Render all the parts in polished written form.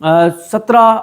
17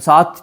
7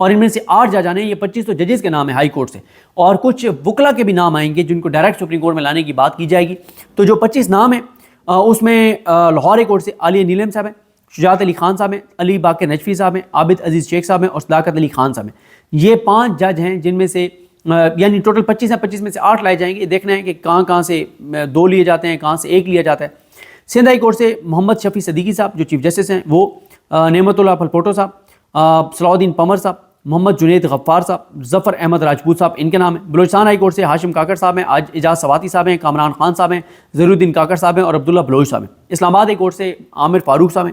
اور ان میں سے 8 جج آنے ہیں. یہ 25 تو ججز کے نام ہیں ہائی کورٹ سے, اور کچھ وکلا کے بھی نام آئیں گے جن کو ڈائریکٹ سپریم کورٹ میں لانے کی بات کی جائے گی. تو جو 25 نام ہیں اس میں لاہور ہائی کورٹ سے علی نیلم صاحب ہیں, شجاعت علی خان صاحب ہیں, علی باقر نجفی صاحب ہیں, عابد عزیز شیخ صاحب ہیں اور صداقت علی خان صاحب ہیں. یہ 5 جج ہیں جن میں سے یعنی ٹوٹل 25 ہیں, 25 میں سے 8 لائے جائیں گے. دیکھنا ہے کہ کہاں سے 2 لیے جاتے ہیں, کہاں سے 1 لیا جاتا ہے. سندھ ہائی کورٹ سے محمد شفیع صدیقی صاحب جو چیف جسٹس ہیں وہ, نعمت اللہ پھلپوٹو صاحب, صلاح الدین پمر صاحب, محمد جنید غفار صاحب, ظفر احمد راجپوت صاحب ان کے نام ہیں. بلوچستان ہائی کورٹ سے ہاشم کاکڑ صاحب ہیں, اعجاز سواتی صاحب ہیں, کامران خان صاحب ہیں, ظہیر الدین کاکڑ صاحب ہیں اور عبداللہ بلوچ صاحب ہیں. اسلام آباد ہائی کورٹ سے عامر فاروق صاحب ہیں,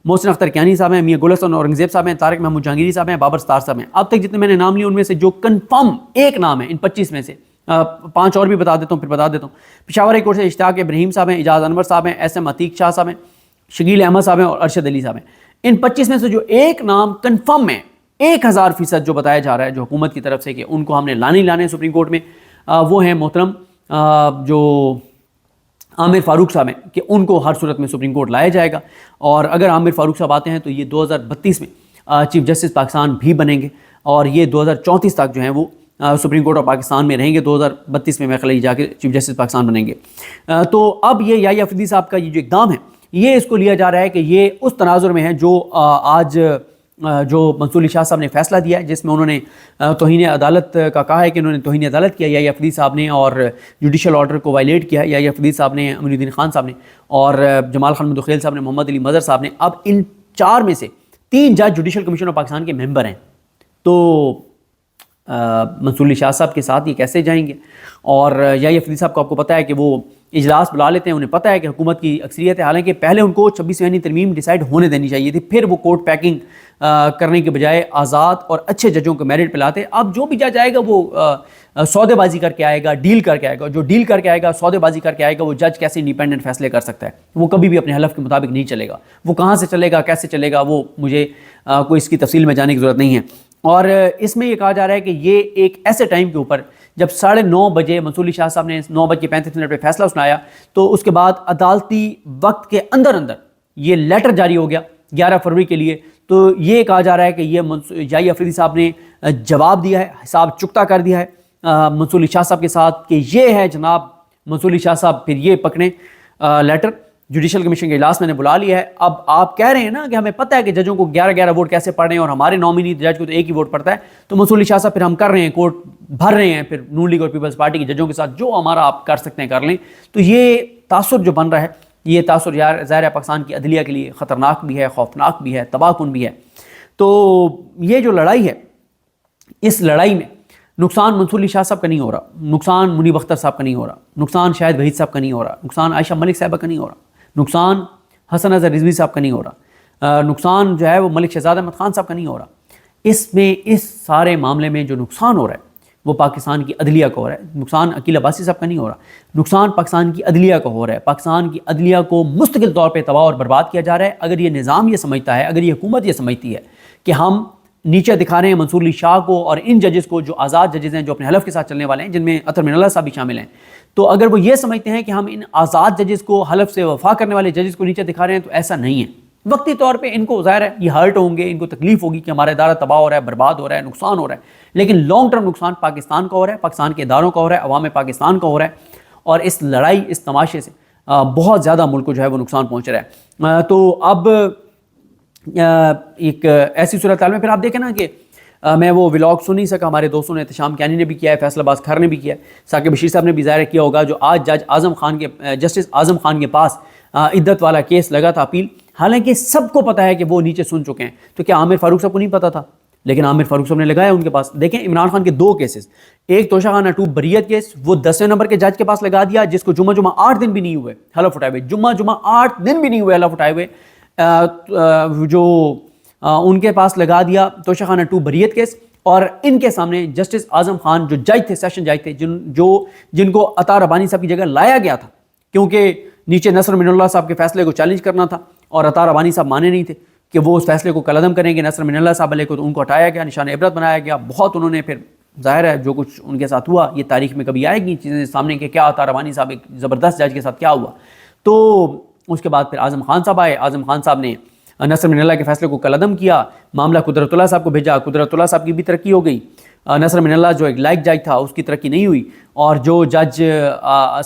محسن اختر کیانی صاحب ہیں, میاں گل حسن اورنگزیب صاحب ہیں, طارق محمود جہانگیری صاحب ہیں, بابر ستار صاحب ہیں. اب تک جتنے میں نے نام لیے ان میں سے جو کنفرم ایک نام ہے ان 25 میں سے, 5 اور بھی بتا دیتا ہوں پھر بتا دیتا ہوں. پشاور ہائی کورٹ سے اشتیاق ابراہیم صاحب ہیں, اعجاز انور صاحب ہیں, ایس ایم عتیق شاہ صاحب ہیں, شکیل احمد صاحب ہیں اور ارشد علی صاحب ہیں. ان 25 میں سے جو ایک نام کنفرم ہے 1000% جو بتایا جا رہا ہے جو حکومت کی طرف سے کہ ان کو ہم نے لانے سپریم کورٹ میں, وہ ہیں محترم جو عامر فاروق صاحب ہیں کہ ان کو ہر صورت میں سپریم کورٹ لایا جائے گا. اور اگر عامر فاروق صاحب آتے ہیں تو یہ 2032 میں چیف جسٹس پاکستان بھی بنیں گے اور یہ 2034 تک جو ہیں وہ سپریم کورٹ آف پاکستان میں رہیں گے. 2032 میں خلائی جا کے چیف جسٹس پاکستان بنیں گے. تو اب یہ یحییٰ افریدی صاحب کا یہ جو اقدام ہے یہ اس کو لیا جا رہا ہے کہ یہ اس تناظر میں ہے جو آج جو منصور علی شاہ صاحب نے فیصلہ دیا ہے جس میں انہوں نے توہین عدالت کا کہا ہے کہ انہوں نے توہین عدالت کیا یحییٰ افریدی صاحب نے اور جوڈیشل آرڈر کو وائلیٹ کیا ہے یحییٰ افریدی صاحب نے, امین الدین خان صاحب نے اور جمال خان مدخیل صاحب نے, محمد علی مظہر صاحب نے. اب ان 4 میں سے 3 جج جوڈیشل کمیشن آف پاکستان کے ممبر ہیں. تو منصور علی شاہ صاحب کے ساتھ یہ کیسے جائیں گے؟ اور یحییٰ افریدی صاحب کو آپ کو پتہ ہے کہ وہ اجلاس بلا لیتے ہیں, انہیں پتہ ہے کہ حکومت کی اکثریت ہے, حالانکہ پہلے ان کو 26ویں ترمیم ڈیسائیڈ ہونے دینی چاہیے تھی, پھر وہ کورٹ پیکنگ کرنے کے بجائے آزاد اور اچھے ججوں کو میرٹ پلاتے. اب جو بھی جج آئے گا وہ سودے بازی کر کے آئے گا, ڈیل کر کے آئے گا. جو ڈیل کر کے آئے گا, سودے بازی کر کے آئے گا, وہ جج کیسے انڈیپینڈنٹ فیصلے کر سکتا ہے؟ وہ کبھی بھی اپنے حلف کے مطابق نہیں چلے گا. وہ کہاں سے چلے گا, کیسے چلے گا, وہ مجھے کوئی اس کی تفصیل میں جانے کی ضرورت نہیں ہے. اور اس میں یہ کہا جا رہا ہے کہ یہ ایک ایسے ٹائم کے اوپر جب 9:30 بجے منصور علی شاہ صاحب نے 9:35 پہ فیصلہ سنایا تو اس کے بعد عدالتی وقت کے اندر یہ لیٹر جاری ہو گیا 11 فروری کے لیے. تو یہ کہا جا رہا ہے کہ یہ یحییٰ افریدی صاحب نے جواب دیا ہے, حساب چکتا کر دیا ہے منصور علی شاہ صاحب کے ساتھ کہ یہ ہے جناب منصور علی شاہ صاحب, پھر یہ پکڑیں لیٹر. جوڈیشل کمیشن کے اجلاس میں نے بلا لیا ہے. اب آپ کہہ رہے ہیں نا کہ ہمیں پتہ ہے کہ ججوں کو 11 ووٹ کیسے پڑھنے ہیں اور ہمارے نامینی جج کو تو ایک ہی ووٹ پڑتا ہے. تو منصور علی شاہ صاحب پھر ہم کر رہے ہیں, کورٹ بھر رہے ہیں پھر نون لیگ اور پیپلز پارٹی کے ججوں کے ساتھ, جو ہمارا آپ کر سکتے ہیں کر لیں. تو یہ تاثر جو بن رہا ہے, یہ تاثر ظاہر ہے پاکستان کی عدلیہ کے لیے خطرناک بھی ہے, خوفناک بھی ہے, تباہ کن بھی ہے. تو یہ جو لڑائی ہے, اس لڑائی میں نقصان منصور علی شاہ صاحب کا نہیں ہو رہا, نقصان منیب اختر صاحب کا نہیں ہو رہا, نقصان شاہد وحید صاحب کا نہیں ہو رہا, نقصان عائشہ ملک صاحبہ کا نہیں ہو رہا, نقصان حسن اظہر رضوی صاحب کا نہیں ہو رہا, نقصان جو ہے وہ ملک شہزاد احمد خان صاحب کا نہیں ہو رہا. اس سارے معاملے میں جو نقصان ہو رہا ہے وہ پاکستان کی عدلیہ کا ہو رہا ہے. نقصان عقیل عباسی صاحب کا نہیں ہو رہا, نقصان پاکستان کی عدلیہ کا ہو رہا ہے. پاکستان کی عدلیہ کو مستقل طور پہ تباہ اور برباد کیا جا رہا ہے. اگر یہ نظام یہ سمجھتا ہے, اگر یہ حکومت یہ سمجھتی ہے کہ ہم نیچے دکھا رہے ہیں منصور علی شاہ کو اور ان ججز کو جو آزاد ججز ہیں, جو اپنے حلف کے ساتھ چلنے والے ہیں, جن میں اطہر من اللہ صاحب بھی شامل ہیں, تو اگر وہ یہ سمجھتے ہیں کہ ہم ان آزاد ججز کو, حلف سے وفا کرنے والے ججز کو نیچے دکھا رہے ہیں, تو ایسا نہیں ہے. وقتی طور پہ ان کو ظاہر ہے یہ ہرٹ ہوں گے, ان کو تکلیف ہوگی کہ ہمارا ادارہ تباہ ہو رہا ہے, برباد ہو رہا ہے, نقصان ہو رہا ہے, لیکن لانگ ٹرم نقصان پاکستان کا ہو رہا ہے, پاکستان کے اداروں کا ہو رہا ہے, عوام پاکستان کا ہو رہا ہے. اور اس لڑائی, اس تماشے سے بہت زیادہ ملک کو جو ہے وہ نقصان پہنچ رہا ہے. تو اب ایک ایسی صورتحال میں پھر آپ دیکھیں نا کہ میں وہ ولاگ سن نہیں سکا, ہمارے دوستوں نے, احتشام کیانی نے بھی کیا ہے, فیصل عباس کھر نے بھی کیا ہے, ثاقب بشیر صاحب نے بھی ظاہر کیا ہوگا, جو آج جج اعظم خان کے, جسٹس اعظم خان کے پاس عدت والا کیس لگا تھا اپیل, حالانکہ سب کو پتہ ہے کہ وہ نیچے سن چکے ہیں. تو کیا عامر فاروق صاحب کو نہیں پتہ تھا؟ لیکن عامر فاروق صاحب نے لگایا ان کے پاس. دیکھیں عمران خان کے 2 کیسز, ایک توشہ خانہ 2 بریت کیس, وہ 10ویں نمبر کے جج کے پاس لگا دیا جس کو جمعہ 8 دن بھی نہیں ہوئے حلف اٹھائے ہوئے, جمعہ 8 دن بھی نہیں ہوئے حلف اٹھائے ہوئے, جو ان کے پاس لگا دیا توشہ خانہ 2 بریت کیس. اور ان کے سامنے جسٹس اعظم خان جو جج تھے, سیشن جج تھے, جن کو عطا ربانی صاحب کی جگہ لایا گیا تھا, کیونکہ نیچے نصر من اللہ صاحب کے فیصلے کو چیلنج کرنا تھا اور عطا ربانی صاحب مانے نہیں تھے کہ وہ اس فیصلے کو کالعدم کریں گے نصر من اللہ صاحب علیہ کو, تو ان کو ہٹایا گیا, نشان عبرت بنایا گیا. بہت انہوں نے پھر ظاہر ہے جو کچھ ان کے ساتھ ہوا یہ تاریخ میں کبھی آئے گی چیزیں سامنے کہ کیا عطا ربانی صاحب ایک زبردست جج کے ساتھ کیا ہوا. تو اس کے بعد پھر اعظم خان صاحب آئے. اعظم خان صاحب نے نصر من اللہ کے فیصلے کو کالعدم کیا، معاملہ قدرت اللہ صاحب کو بھیجا، قدرت اللہ صاحب کی بھی ترقی ہو گئی، نصر من اللہ جو ایک لائق جج تھا اس کی ترقی نہیں ہوئی، اور جو جج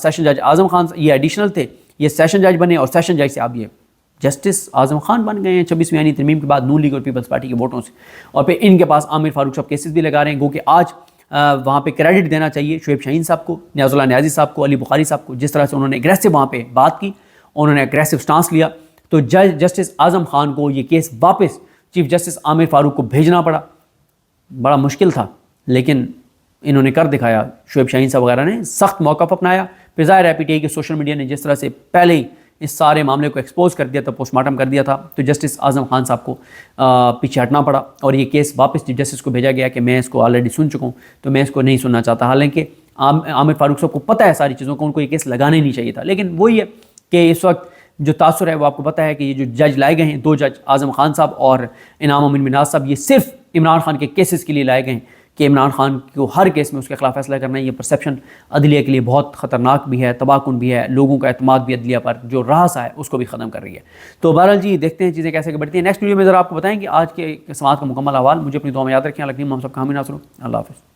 سیشن جج اعظم خان یہ ایڈیشنل تھے، یہ سیشن جج بنے، اور سیشن جج سے اب یہ جسٹس اعظم خان بن گئے ہیں 26ویں آئینی ترمیم کے بعد نون لیگ اور پیپلز پارٹی کے ووٹوں سے، اور پھر ان کے پاس عامر فاروق صاحب کیسز بھی لگا رہے ہیں، گو کہ آج وہاں پہ کریڈٹ دینا چاہیے شعیب شاہین صاحب کو، نیاز اللہ نیازی صاحب کو، علی بخاری صاحب کو، جس طرح سے انہوں نے اگریسو وہاں پہ بات کی، انہوں نے اگریسو سٹانس لیا، تو جسٹس اعظم خان کو یہ کیس واپس چیف جسٹس عامر فاروق کو بھیجنا پڑا، بڑا مشکل تھا لیکن انہوں نے کر دکھایا، شعیب شاہین صاحب وغیرہ نے سخت موقف اپنایا، پھر ظاہر ہے پی ٹی آئی کے سوشل میڈیا نے جس طرح سے پہلے ہی اس سارے معاملے کو ایکسپوز کر دیا تھا، پوسٹ مارٹم کر دیا تھا، تو جسٹس اعظم خان صاحب کو پیچھے ہٹنا پڑا، اور یہ کیس واپس چیف جسٹس کو بھیجا گیا کہ میں اس کو آلریڈی سن چکا ہوں تو میں اس کو نہیں سننا چاہتا، حالانکہ عامر فاروق صاحب کو پتہ ہے ساری چیزوں کو، ان کو یہ کیس لگانا ہی نہیں چاہیے تھا، لیکن وہی ہے کہ اس وقت جو تاثر ہے وہ آپ کو پتہ ہے کہ یہ جو جج لائے گئے ہیں، 2 جج اعظم خان صاحب اور انعام امین مناز صاحب، یہ صرف عمران خان کے کیسز کے لیے لائے گئے ہیں کہ عمران خان کو ہر کیس میں اس کے خلاف فیصلہ کرنا ہے۔ یہ پرسیپشن عدلیہ کے لیے بہت خطرناک بھی ہے، تباہ کن بھی ہے، لوگوں کا اعتماد بھی عدلیہ پر جو رہا ہے اس کو بھی ختم کر رہی ہے۔ تو بہرحال جی دیکھتے ہیں چیزیں کیسے بڑھتی ہیں، نیکسٹ ویڈیو میں ذرا آپ کو بتائیں کہ آج کے سماعت کا مکمل احوال۔ مجھے اپنی دعا میں یاد رکھیں، اللہ کریم ہم سب کا حامی ناصر ہو۔ اللہ حافظ۔